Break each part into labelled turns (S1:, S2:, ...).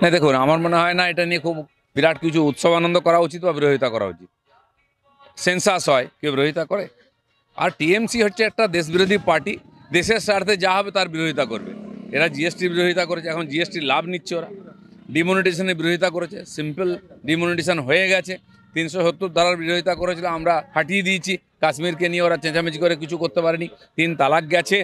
S1: না দেখুন, আমার মনে হয় না এটা নিয়ে খুব বিরাট কিছু উৎসব আনন্দ করা উচিত বা বিরোধিতা করা উচিত। সেন্সাস হয়, কেউ বিরোধিতা করে? আর টিএমসি হচ্ছে একটা দেশবিরোধী পার্টি। দেশের স্বার্থে যা হবে তার বিরোধিতা করবে। এরা জিএসটির বিরোধিতা করেছে, এখন জিএসটির লাভ নিচ্ছে ওরা। ডিমনিটাইজেশনের বিরোধিতা করেছে, সিম্পল ডিমনিটাইজেশন হয়ে গেছে। 370 ধারার বিরোধিতা করেছিল, আমরা হাঁটিয়ে দিয়েছি। কাশ্মীরকে নিয়ে ওরা চেঁচামেচি করে কিছু করতে পারেনি। 3 তালাক গেছে,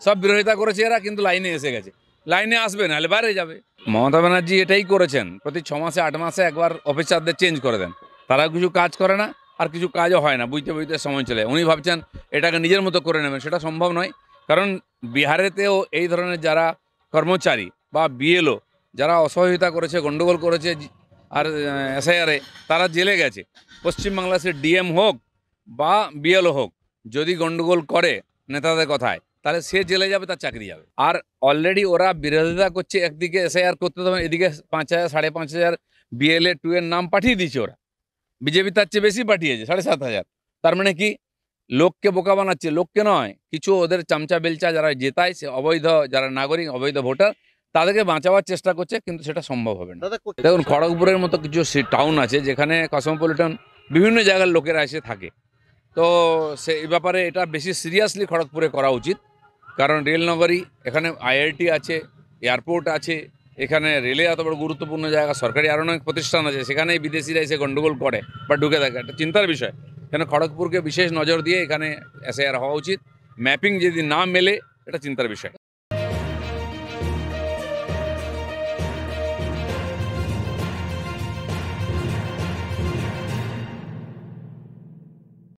S1: সব বিরোধিতা করেছে এরা, কিন্তু লাইনে এসে গেছে। লাইনে আসবে, নাহলে বাইরে যাবে। মমতা ব্যানার্জি এটাই করেছেন, প্রতি 6 মাসে 8 মাসে একবার অফিসারদের চেঞ্জ করে দেন। তারা কিছু কাজ করে না, আর কিছু কাজও হয় না, বুঝতে বুঝতে সময় চলে যায়। উনি ভাবছেন এটাকে নিজের মতো করে নেবেন, সেটা সম্ভব নয়। কারণ বিহারেতেও এই ধরনের যারা কর্মচারী বা বিএলও যারা অসহযোগিতা করেছে, গণ্ডগোল করেছে, আর এসআইআরে তারা জেলে গেছে। পশ্চিমবাংলা সে ডিএম হোক বা বিএলও হোক, যদি গণ্ডগোল করে নেতাদের কথায়, তাহলে সে জেলে যাবে, তার চাকরি যাবে। আর অলরেডি ওরা বিরোধিতা করছে, একদিকে এসআইআর করতে দেবে, এদিকে 5,000 5,500 বিএলএ 2 এর নাম পাঠিয়ে দিচ্ছে ওরা। বিজেপি তার চেয়ে বেশি পাঠিয়েছে, 7,500। তার মানে কি? লোককে বোকা বানাচ্ছে, লোককে নয়। কিছু ওদের চামচা বেলচা যারা জেতায়, সে অবৈধ যারা নাগরিক, অবৈধ ভোটার, তাদেরকে বাঁচাবার চেষ্টা করছে, কিন্তু সেটা সম্ভব হবে না। দেখুন, খড়গপুরের মতো কিছু টাউন আছে যেখানে কসমোপলিটন বিভিন্ন জায়গার লোকেরা এসে থাকে। তো এই ব্যাপারে এটা বেশি সিরিয়াসলি খড়গপুরে করা উচিত। কারণ রেলনগরী, এখানে আইআইটি আছে, এয়ারপোর্ট আছে, এখানে রেলে এত বড় গুরুত্বপূর্ণ জায়গা, সরকারি আরও অনেক প্রতিষ্ঠান আছে, সেখানেই বিদেশিরা এসে গণ্ডগোল করে বা ঢুকে থাকে। একটা চিন্তার বিষয়। কেন খড়গপুরকে বিশেষ নজর দিয়ে এখানে এসআইআর হওয়া উচিত। ম্যাপিং যদি না মেলে, এটা চিন্তার বিষয়।